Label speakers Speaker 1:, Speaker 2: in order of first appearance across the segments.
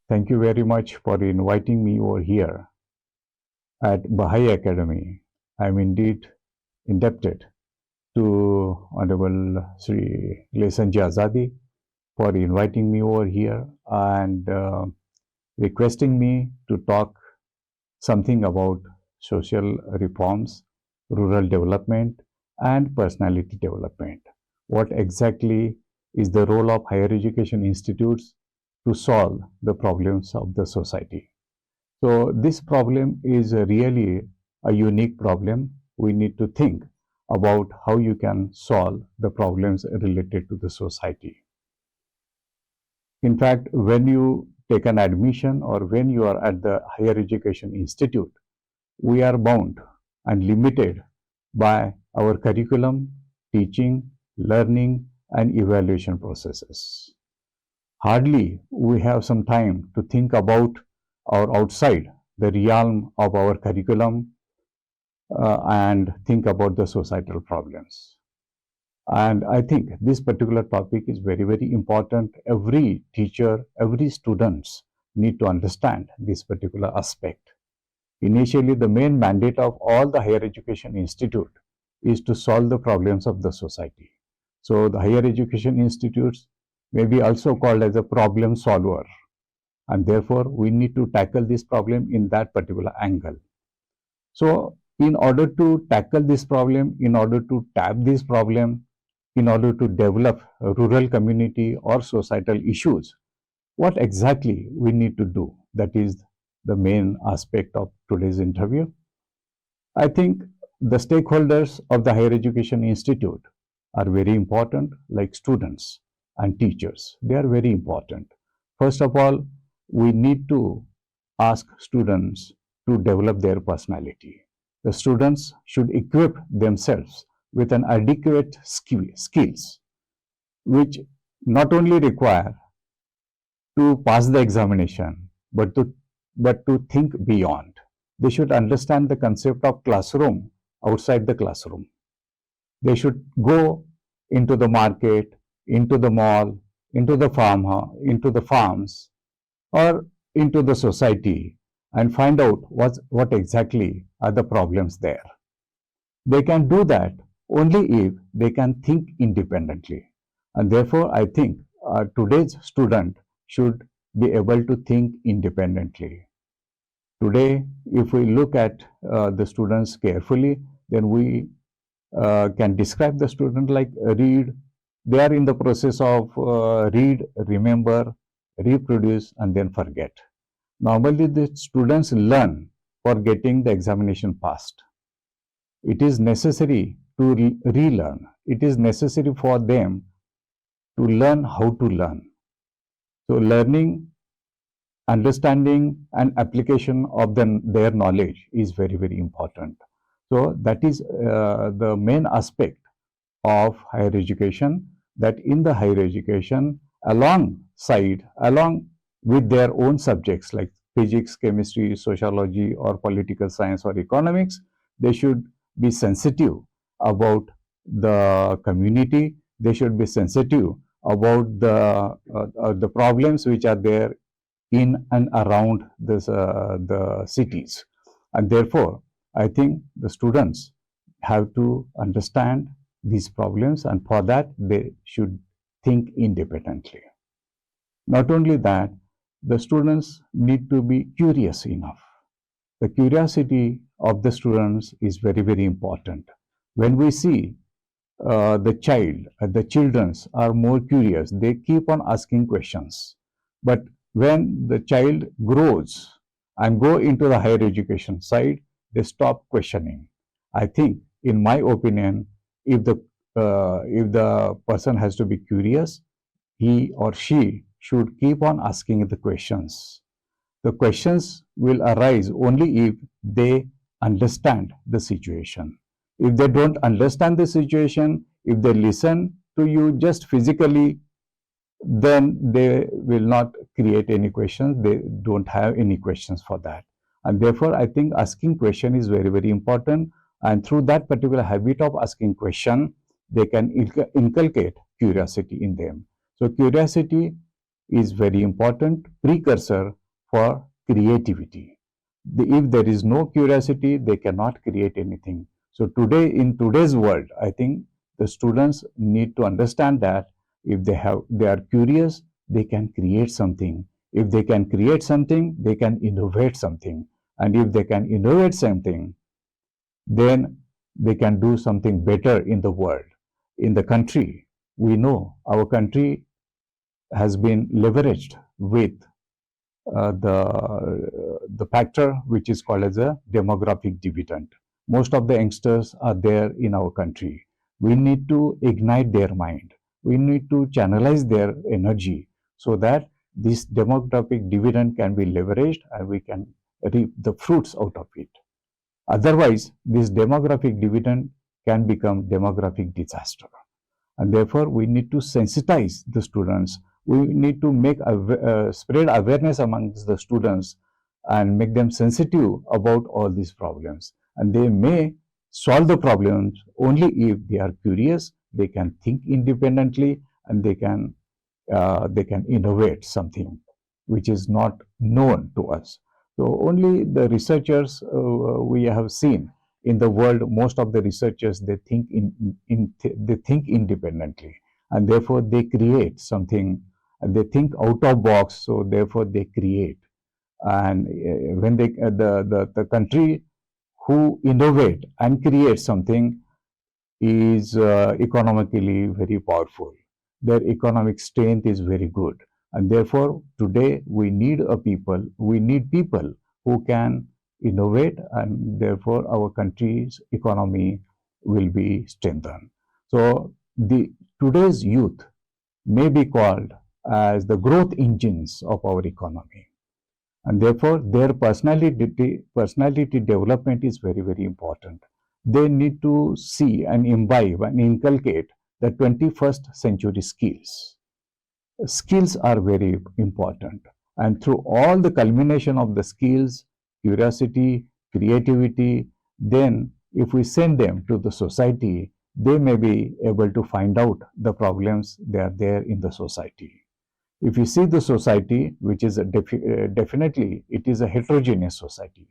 Speaker 1: Thank you very much for inviting me over here at Bahai Academy. I'm indeed indebted to Honorable Sri Lesanji Azadi for inviting me over here and requesting me to talk something about social reforms, rural development, and personality development. What exactly is the role of higher education institutes to solve the problems of the society? So this problem is really a unique problem. We need to think about how you can solve the problems related to the society. In fact, when you take an admission or when you are at the higher education institute, we are bound and limited by our curriculum, teaching, learning, and evaluation processes. Hardly we have some time to think about or outside the realm of our curriculum and think about the societal problems. And I think this particular topic is very, very important. Every teacher, every students need to understand this particular aspect. Initially, the main mandate of all the higher education institute is to solve the problems of the society. So the higher education institutes may be also called as a problem solver, and therefore we need to tackle this problem in that particular angle. So in order to tackle this problem, in order to tap this problem, in order to develop a rural community or societal issues, what exactly we need to do? That is the main aspect of today's interview. I think the stakeholders of the higher education institute are very important, like students and teachers. They are very important. First of all, we need to ask students to develop their personality. The students should equip themselves with an adequate skills, which not only require to pass the examination, but to think beyond. They should understand the concept of classroom outside the classroom. They should go into the market, into the mall, into the into the farms, or into the society and find out what exactly are the problems there. They can do that only if they can think independently. And therefore, I think today's student should be able to think independently. Today, if we look at the students carefully, then we can describe the student like read. They are in the process of read, remember, reproduce, and then forget. Normally, the students learn for getting the examination passed. It is necessary to relearn. It is necessary for them to learn how to learn. So learning, understanding and application of their knowledge is very, very important. So that is the main aspect of higher education, that in the higher education, along with their own subjects like physics, chemistry, sociology, or political science or economics, they should be sensitive about the community. They should be sensitive about the problems which are there in and around the cities. And therefore, I think the students have to understand these problems, and for that, they should think independently. Not only that, the students need to be curious enough. The curiosity of the students is very, very important. When we see the children are more curious, they keep on asking questions. But when the child grows and go into the higher education side, they stop questioning. I think, in my opinion, if the person has to be curious, he or she should keep on asking the questions. The questions will arise only if they understand the situation. If they don't understand the situation, if they listen to you just physically, then they will not create any questions. They don't have any questions for that. And therefore, I think asking question is very, very important. And through that particular habit of asking question, they can inculcate curiosity in them. So curiosity is very important precursor for creativity. If there is no curiosity, they cannot create anything. So today, in today's world, I think the students need to understand that if they are curious, they can create something. If they can create something, they can innovate something. And if they can innovate something, then they can do something better in the world. In the country, we know our country has been leveraged with the factor which is called as a demographic dividend. Most of the youngsters are there in our country. We need to ignite their mind. We need to channelize their energy so that this demographic dividend can be leveraged and we can reap the fruits out of it. Otherwise, this demographic dividend can become demographic disaster. And therefore, we need to sensitize the students. We need to spread awareness amongst the students and make them sensitive about all these problems. And they may solve the problems only if they are curious, they can think independently, and they can innovate something which is not known to us. So only the researchers we have seen in the world, most of the researchers, they think they think independently, and therefore they create something. They think out of box, so therefore they create. And when the country who innovate and create something is economically very powerful. Their economic strength is very good. And therefore, today we need people who can innovate, and therefore our country's economy will be strengthened. So today's youth may be called as the growth engines of our economy. And therefore their personality development is very, very important. They need to see and imbibe and inculcate the 21st century skills. Skills are very important, and through all the culmination of the skills, curiosity, creativity, then if we send them to the society, they may be able to find out the problems that are there in the society. If you see the society, which is definitely, it is a heterogeneous society.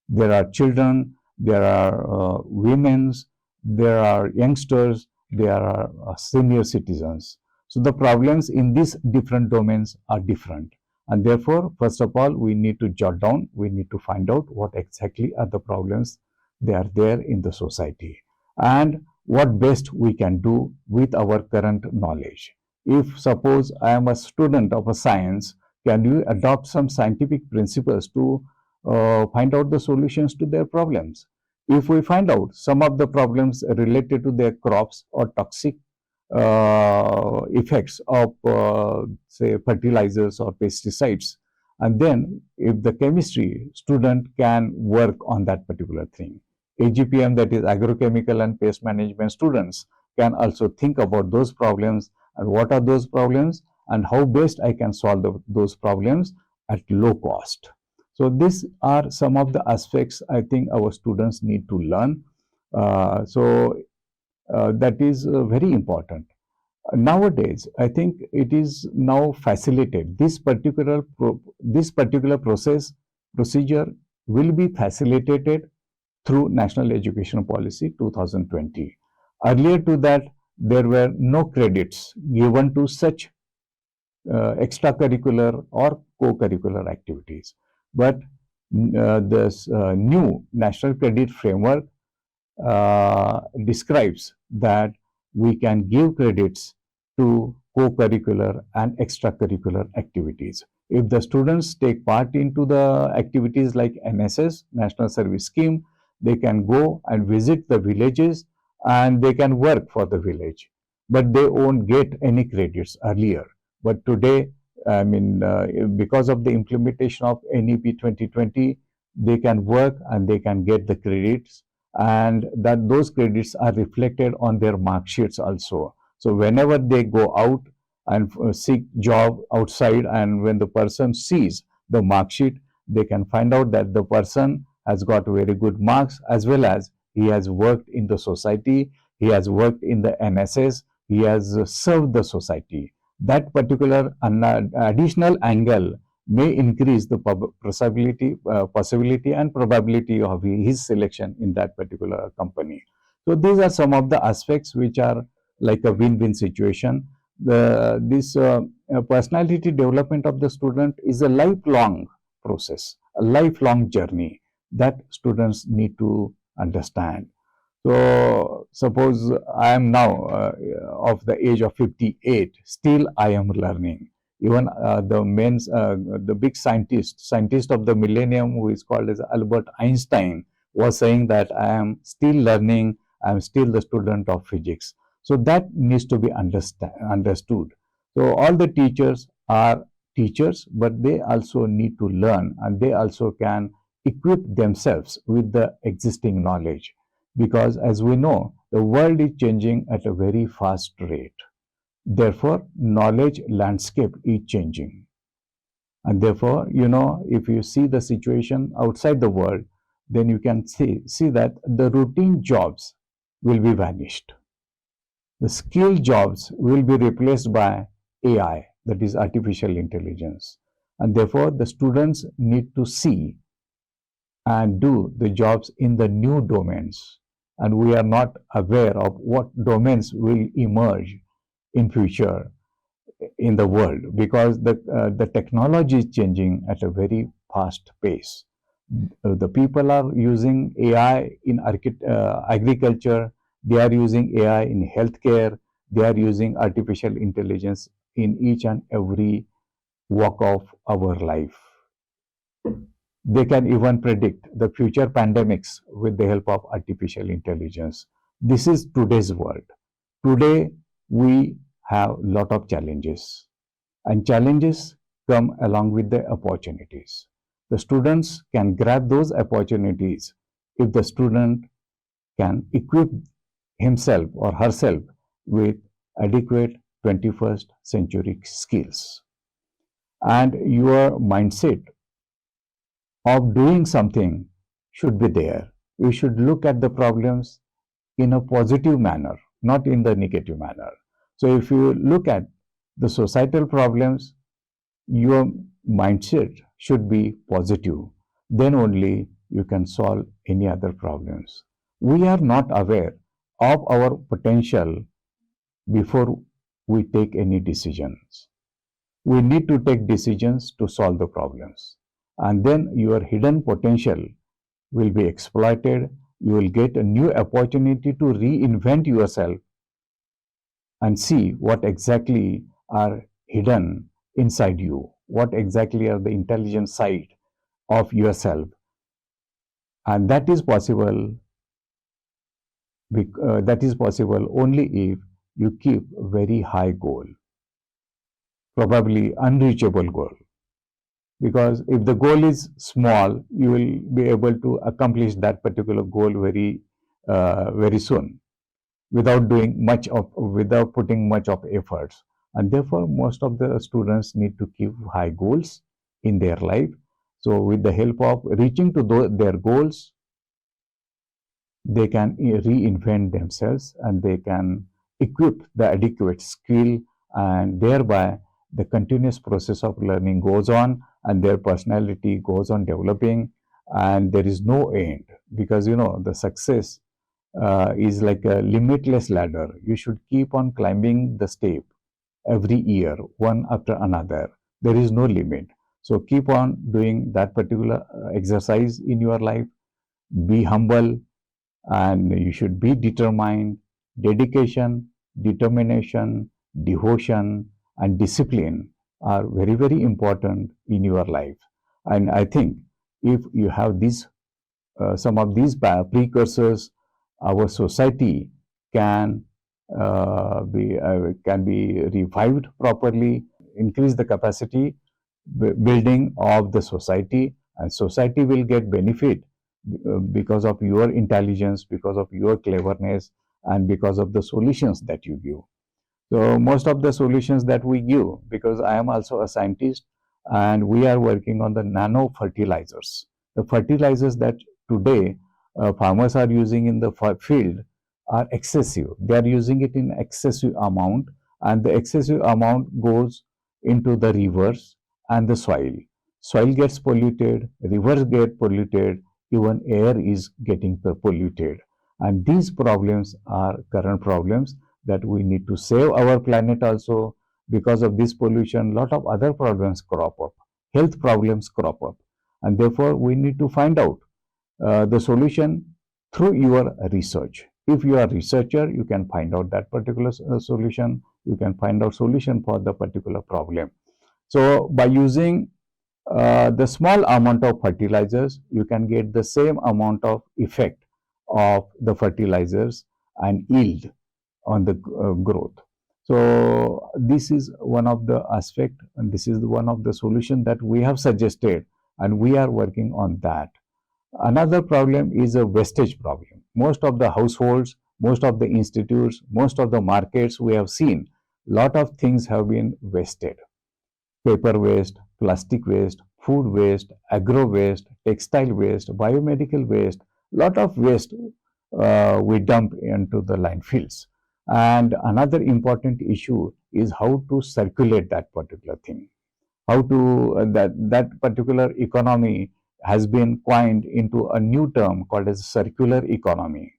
Speaker 1: There are children, there are women, there are youngsters, there are senior citizens. So the problems in these different domains are different. And therefore, first of all, we need to jot down, we need to find out what exactly are the problems they are there in the society, and what best we can do with our current knowledge. If suppose I am a student of a science, can you adopt some scientific principles to find out the solutions to their problems? If we find out some of the problems related to their crops or toxic effects of say fertilizers or pesticides, and then if the chemistry student can work on that particular thing, AGPM, that is agrochemical and pest management students, can also think about those problems and what are those problems and how best I can solve those problems at low cost. So these are some of the aspects I think our students need to learn. That is very important. Nowadays, I think it is now facilitated. This particular procedure will be facilitated through National Education Policy 2020. Earlier to that, there were no credits given to such extracurricular or co-curricular activities. But this new National Credit Framework describes that we can give credits to co-curricular and extracurricular activities. If the students take part into the activities like NSS, National Service Scheme, they can go and visit the villages and they can work for the village, but they won't get any credits earlier. But today, I mean, because of the implementation of NEP 2020, they can work and they can get the credits, and that those credits are reflected on their mark sheets also. So whenever they go out and seek job outside, and when the person sees the mark sheet, they can find out that the person has got very good marks, as well as he has worked in the society, he has worked in the NSS, he has served the society. that particular additional angle may increase the possibility and probability of his selection in that particular company. So these are some of the aspects which are like a win-win situation. This personality development of the student is a lifelong process, a lifelong journey that students need to understand. So suppose I am now of the age of 58, still I am learning. Even the big scientist of the millennium, who is called as Albert Einstein, was saying that I am still learning, I am still the student of physics. So that needs to be understood. So all the teachers are teachers, but they also need to learn, and they also can equip themselves with the existing knowledge, because as we know, the world is changing at a very fast rate. Therefore, knowledge landscape is changing. And therefore, if you see the situation outside the world, then you can see that the routine jobs will be vanished. The skilled jobs will be replaced by AI, that is artificial intelligence. And therefore, the students need to see and do the jobs in the new domains. And we are not aware of what domains will emerge in future in the world, because the technology is changing at a very fast pace. The people are using AI in agriculture, they are using AI in healthcare, they are using artificial intelligence in each and every walk of our life. They can even predict the future pandemics with the help of artificial intelligence. This is today's world. Today, we have a lot of challenges, and challenges come along with the opportunities. The students can grab those opportunities if the student can equip himself or herself with adequate 21st century skills. And your mindset of doing something should be there. You should look at the problems in a positive manner, not in the negative manner. So if you look at the societal problems, your mindset should be positive. Then only you can solve any other problems. We are not aware of our potential before we take any decisions. We need to take decisions to solve the problems. And then your hidden potential will be exploited. You will get a new opportunity to reinvent yourself and see what exactly are hidden inside you, what exactly are the intelligent side of yourself. And that is possible only if you keep very high goal, probably unreachable goal. Because if the goal is small, you will be able to accomplish that particular goal very soon, without putting much of efforts. And therefore, most of the students need to keep high goals in their life. So with the help of reaching to their goals, they can reinvent themselves, and they can equip the adequate skill, and thereby the continuous process of learning goes on, and their personality goes on developing, and there is no end. Because the success is like a limitless ladder. You should keep on climbing the step every year, one after another. There is no limit. So keep on doing that particular exercise in your life. Be humble, and you should be determined. Dedication, determination, devotion, and discipline are very, very important in your life. And I think if you have some of these precursors, our society can be revived properly, increase the capacity building of the society, and society will get benefit because of your intelligence, because of your cleverness, and because of the solutions that you give. So most of the solutions that we give, because I am also a scientist, and we are working on the nano fertilizers. The fertilizers that today farmers are using in the field are excessive. They are using it in excessive amount, and the excessive amount goes into the rivers and the soil. Soil gets polluted, rivers get polluted, even air is getting polluted. And these problems are current problems that we need to save our planet also. Because of this pollution, lot of other problems crop up, health problems crop up. And therefore, we need to find out the solution through your research. If you are a researcher, you can find out that particular solution. You can find out solution for the particular problem. So by using the small amount of fertilizers, you can get the same amount of effect of the fertilizers and yield on the growth. So this is one of the aspect, and this is one of the solution that we have suggested, and we are working on that. Another problem is a wastage problem. Most of the households, most of the institutes, most of the markets we have seen, lot of things have been wasted. Paper waste, plastic waste, food waste, agro waste, textile waste, biomedical waste, lot of waste we dump into the landfills. And another important issue is how to circulate that particular thing. How to that particular economy has been coined into a new term called as circular economy.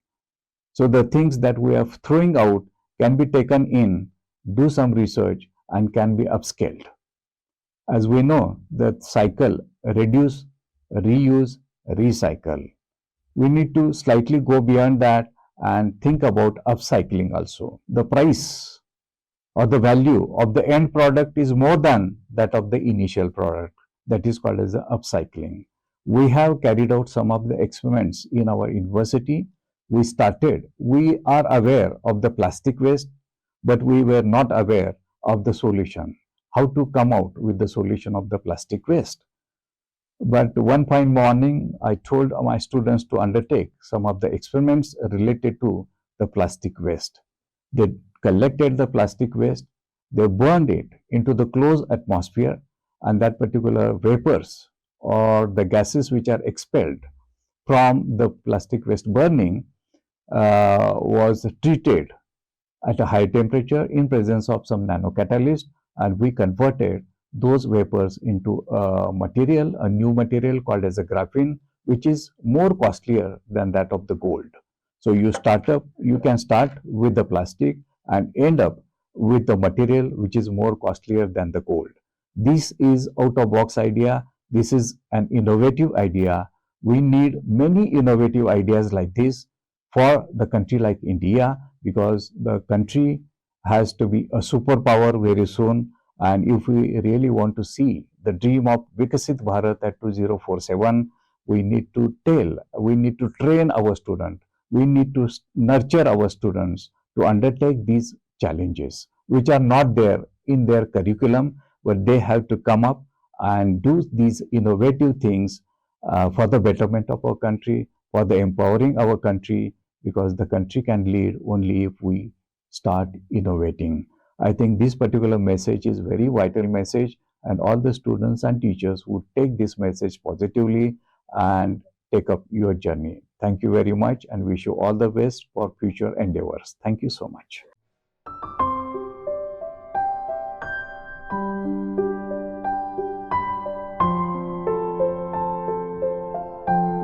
Speaker 1: So the things that we are throwing out can be taken in, do some research, and can be upscaled. As we know, the cycle reduce, reuse, recycle. We need to slightly go beyond that and think about upcycling also. The price or the value of the end product is more than that of the initial product. That is called as the upcycling. We have carried out some of the experiments in our university. We are aware of the plastic waste, but we were not aware of the solution, how to come out with the solution of the plastic waste. But one fine morning, I told my students to undertake some of the experiments related to the plastic waste. They collected the plastic waste, they burned it into the closed atmosphere, and that particular vapors or the gases which are expelled from the plastic waste burning was treated at a high temperature in presence of some nanocatalyst, and we converted those vapors into a new material called as a graphene, which is more costlier than that of the gold. So you can start with the plastic and end up with the material which is more costlier than the gold. This is out of box idea. This is an innovative idea. We need many innovative ideas like this for the country like India, because the country has to be a superpower very soon. And if we really want to see the dream of Vikasit Bharat at 2047, we need to train our students. We need to nurture our students to undertake these challenges, which are not there in their curriculum, but they have to come up and do these innovative things for the betterment of our country, for the empowering our country, because the country can lead only if we start innovating. I think this particular message is very vital message, and all the students and teachers would take this message positively and take up your journey. Thank you very much, and wish you all the best for future endeavors. Thank you so much.